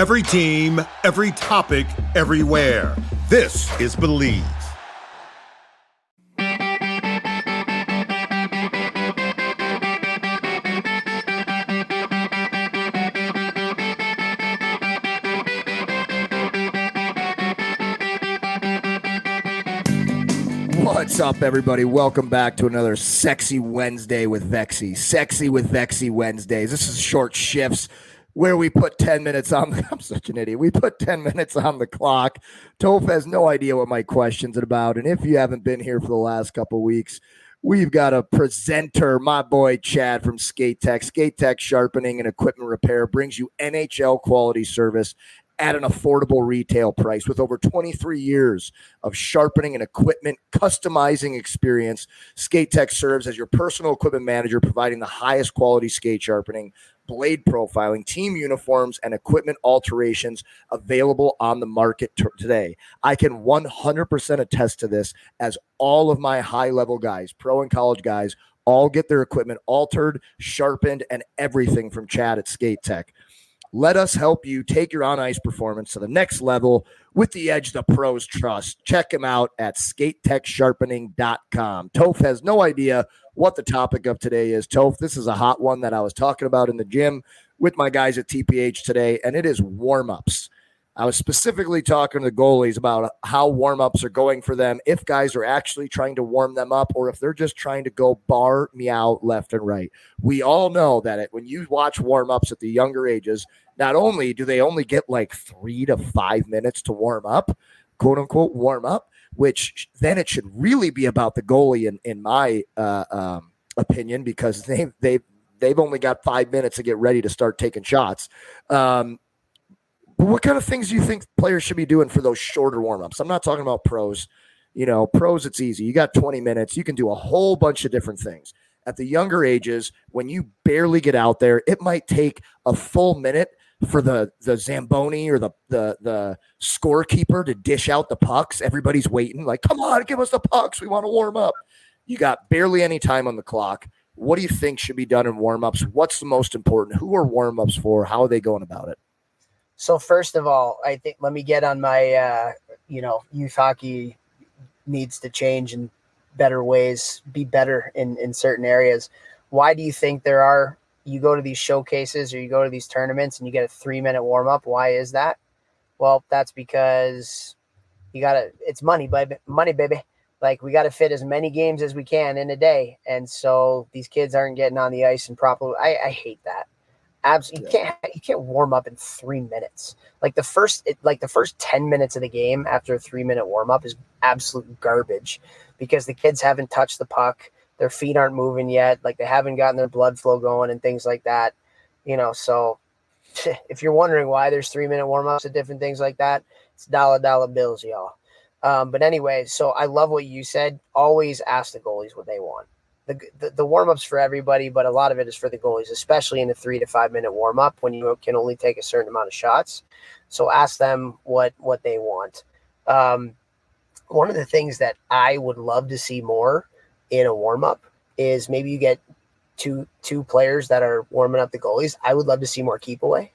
Every team, every topic, everywhere. This is Believe. What's up, everybody? Welcome back to another Sexy Wednesday with Vechs. Sexy with Vechs Wednesdays. This is short shifts where we put 10 minutes on the, I'm such an idiot. We put 10 minutes on the clock. Toph has no idea what my question's about. And if you haven't been here for the last couple of weeks, we've got a presenter, my boy Chad from Skate Tech. Skate Tech Sharpening and Equipment Repair brings you NHL quality service at an affordable retail price. With over 23 years of sharpening and equipment customizing experience, Skate Tech serves as your personal equipment manager, providing the highest quality skate sharpening, blade profiling, team uniforms, and equipment alterations available on the market today. I can 100% attest to this, as all of my high-level guys, pro and college guys, all get their equipment altered, sharpened, and everything from Chad at Skate Tech. Let us help you take your on-ice performance to the next level with the edge the pros trust. Check him out at skatetechsharpening.com. Toph has no idea what the topic of today is. Toph, this is a hot one that I was talking about in the gym with my guys at TPH today, and it is warm-ups. I was specifically talking to the goalies about how warm-ups are going for them, if guys are actually trying to warm them up or if they're just trying to go bar meow left and right. We all know that when you watch warm-ups at the younger ages, not only do they only get like 3 to 5 minutes to warm up, quote-unquote warm up, which then it should really be about the goalie in my opinion, because they've only got 5 minutes to get ready to start taking shots. What kind of things do you think players should be doing for those shorter warm-ups? I'm not talking about pros. You know, pros, it's easy. You got 20 minutes. You can do a whole bunch of different things. At the younger ages, when you barely get out there, it might take a full minute for the Zamboni or the scorekeeper to dish out the pucks. Everybody's waiting, like, come on, give us the pucks. We want to warm up. You got barely any time on the clock. What do you think should be done in warm-ups? What's the most important? Who are warm-ups for? How are they going about it? So first of all, I think let me get on my, youth hockey needs to change in better ways, be better in certain areas. Why do you think you go to these showcases or you go to these tournaments and you get a 3-minute warm up? Why is that? Well, that's because it's money, baby. Like, we got to fit as many games as we can in a day. And so these kids aren't getting on the ice and properly. I hate that. Absolutely, you can't warm up in 3 minutes. Like the first 10 minutes of the game after a 3-minute warm up is absolute garbage, because the kids haven't touched the puck, their feet aren't moving yet, like they haven't gotten their blood flow going and things like that. So if you're wondering why there's 3-minute warm ups and different things like that, it's dollar bills, y'all. But anyway, so I love what you said. Always ask the goalies what they want. The warm-ups for everybody, but a lot of it is for the goalies, especially in a 3 to 5 minute warm-up when you can only take a certain amount of shots. So ask them what they want. One of the things that I would love to see more in a warm-up is maybe you get two players that are warming up the goalies. I would love to see more keep away.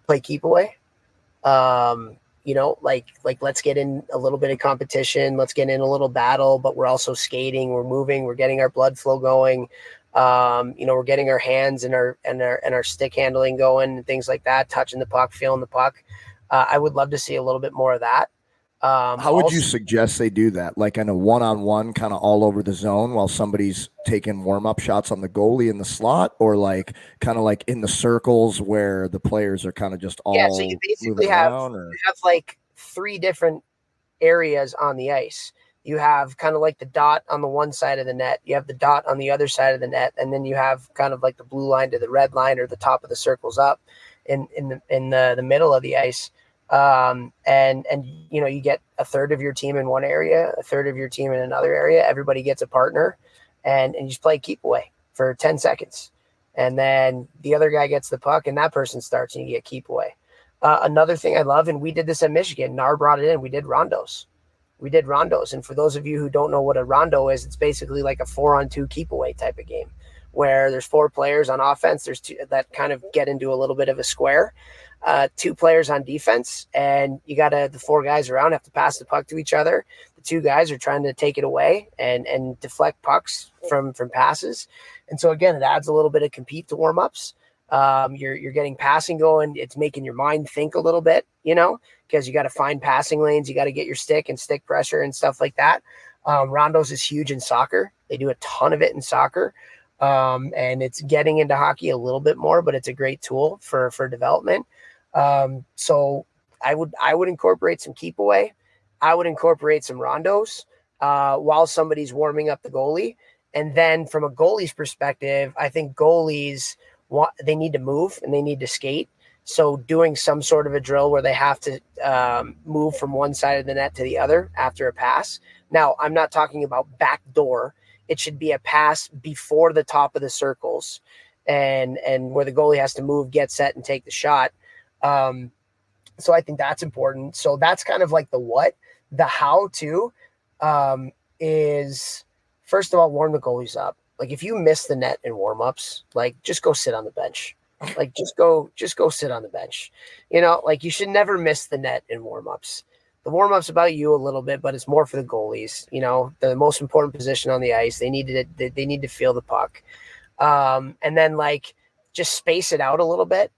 Play keep away. Like let's get in a little bit of competition. Let's get in a little battle, but we're also skating. We're moving. We're getting our blood flow going. We're getting our hands and our stick handling going and things like that. Touching the puck, feeling the puck. I would love to see a little bit more of that. How would you suggest they do that? Like in a one-on-one, kind of all over the zone while somebody's taking warm-up shots on the goalie in the slot, or like kind of like in the circles where the players are kind of just all so you basically have like 3 different areas on the ice. You have kind of like the dot on the one side of the net. You have the dot on the other side of the net, and then you have kind of like the blue line to the red line, or the top of the circles up in the middle of the ice. You get a third of your team in one area, a third of your team in another area. Everybody gets a partner, and you just play keep away for 10 seconds. And then the other guy gets the puck and that person starts and you get keep away. Another thing I love, and we did this at Michigan, NAR brought it in. We did rondos. And for those of you who don't know what a rondo is, it's basically like a 4-on-2 keep away type of game where there's 4 players on offense. There's 2 that kind of get into a little bit of a square. two players on defense, and the four guys around have to pass the puck to each other. The two guys are trying to take it away and deflect pucks from passes. And so again, it adds a little bit of compete to warm-ups. You're getting passing going. It's making your mind think a little bit, because you got to find passing lanes. You got to get your stick and stick pressure and stuff like that. Rondos is huge in soccer. They do a ton of it in soccer. And it's getting into hockey a little bit more, but it's a great tool for development. So I would incorporate some keep away. I would incorporate some rondos while somebody's warming up the goalie. And then from a goalie's perspective, I think goalies they need to move and they need to skate. So doing some sort of a drill where they have to move from one side of the net to the other after a pass. Now, I'm not talking about backdoor. It should be a pass before the top of the circles and where the goalie has to move, get set, and take the shot. So I think that's important. So that's kind of like the what. The how to is, first of all, warm the goalies up. Like if you miss the net in warm-ups, like just go sit on the bench. Like just go sit on the bench. Like you should never miss the net in warm-ups. The warm-up's about you a little bit, but it's more for the goalies. The most important position on the ice. They need to feel the puck. And then like just space it out a little bit.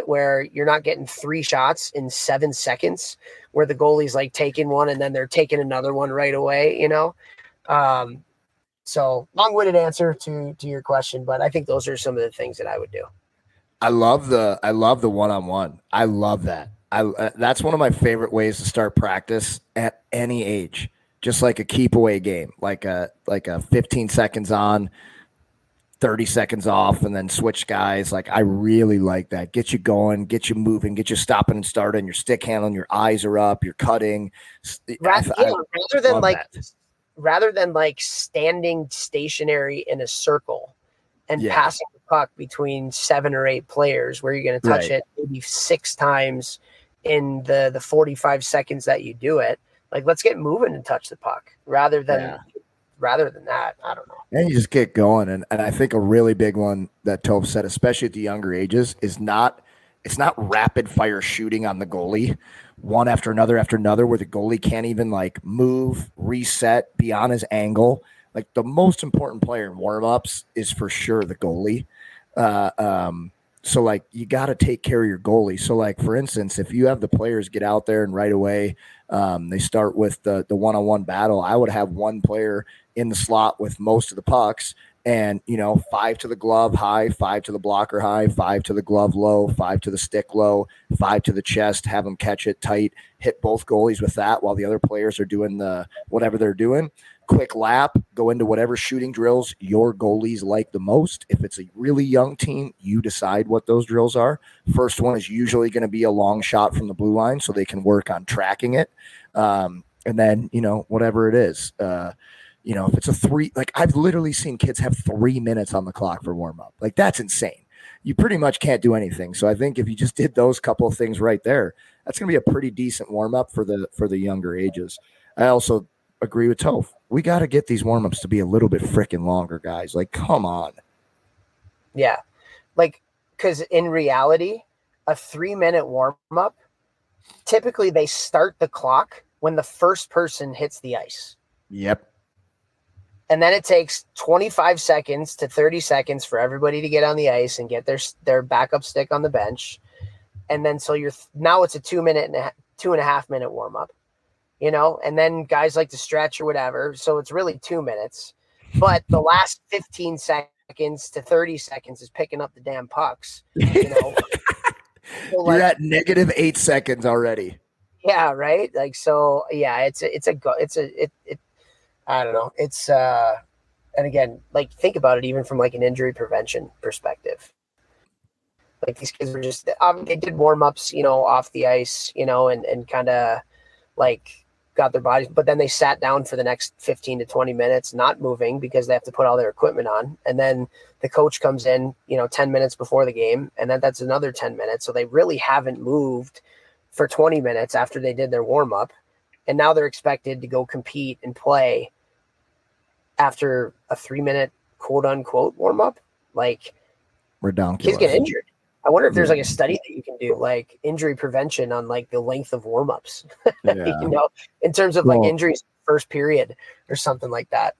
Where you're not getting 3 shots in 7 seconds where the goalie's like taking one and then they're taking another one right away, So long-winded answer to your question, but I think those are some of the things that I would do. I love the one-on-one. I love that. That's one of my favorite ways to start practice at any age. Just like a keep away game, like a 15 seconds on, 30 seconds off, and then switch guys. Like I really like that. Get you going, get you moving, get you stopping and starting. Your stick handling, your eyes are up, you're cutting. Rather than standing stationary in a circle and passing the puck between 7 or 8 players where you're going to touch it maybe 6 times in the 45 seconds that you do it. Like, let's get moving and touch the puck rather than that. I don't know. And you just get going. And I think a really big one that Toph said, especially at the younger ages, is it's not rapid fire shooting on the goalie, one after another, where the goalie can't even move, reset, be on his angle. Like the most important player in warm-ups is for sure the goalie. So you got to take care of your goalie. So for instance, if you have the players get out there and right away they start with the one-on-one battle, I would have one player in the slot with most of the pucks and, 5 to the glove high, 5 to the blocker high, 5 to the glove low, 5 to the stick low, 5 to the chest, have them catch it tight, hit both goalies with that while the other players are doing whatever they're doing. Quick lap, go into whatever shooting drills your goalies like the most. If it's a really young team, you decide what those drills are. First one is usually going to be a long shot from the blue line so they can work on tracking it. And then, whatever it is, if it's a 3, I've literally seen kids have 3 minutes on the clock for warm up. That's insane. You pretty much can't do anything. So I think if you just did those couple of things right there, that's going to be a pretty decent warm up for the younger ages. I also agree with Toph. We got to get these warm-ups to be a little bit freaking longer, guys. Come on. Yeah. Because in reality, a 3-minute warm-up, typically they start the clock when the first person hits the ice. Yep. And then it takes 25 seconds to 30 seconds for everybody to get on the ice and get their backup stick on the bench. And then so now it's a 2.5 minute warm-up. And then guys like to stretch or whatever. So it's really 2 minutes, but the last 15 seconds to 30 seconds is picking up the damn pucks, So You're at negative 8 seconds already. Yeah. Right. I don't know. It's, and again, think about it, even from an injury prevention perspective. These kids were just, they did warm-ups, off the ice, and kind of got their bodies, but then they sat down for the next 15 to 20 minutes, not moving because they have to put all their equipment on. And then the coach comes in, 10 minutes before the game. And then that's another 10 minutes. So they really haven't moved for 20 minutes after they did their warm up. And now they're expected to go compete and play after a 3-minute quote unquote warm up. Ridiculous. Kids get injured. I wonder if there's like a study that you can do, like injury prevention on like the length of warmups, Yeah. in terms of like injuries first period or something like that.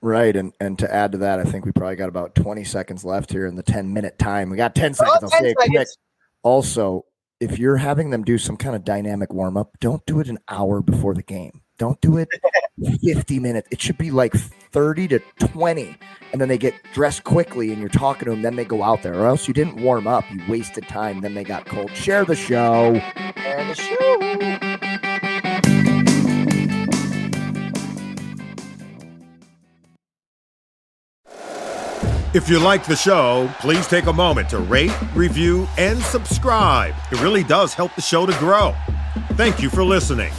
Right. And to add to that, I think we probably got about 20 seconds left here in the 10-minute time. We got 10 seconds. I'll say it quick. Also, if you're having them do some kind of dynamic warm up, don't do it an hour before the game. Don't do it 50 minutes. It should be like 30 to 20. And then they get dressed quickly and you're talking to them. Then they go out there, or else you didn't warm up. You wasted time. Then they got cold. Share the show. Share the show. If you like the show, please take a moment to rate, review, and subscribe. It really does help the show to grow. Thank you for listening.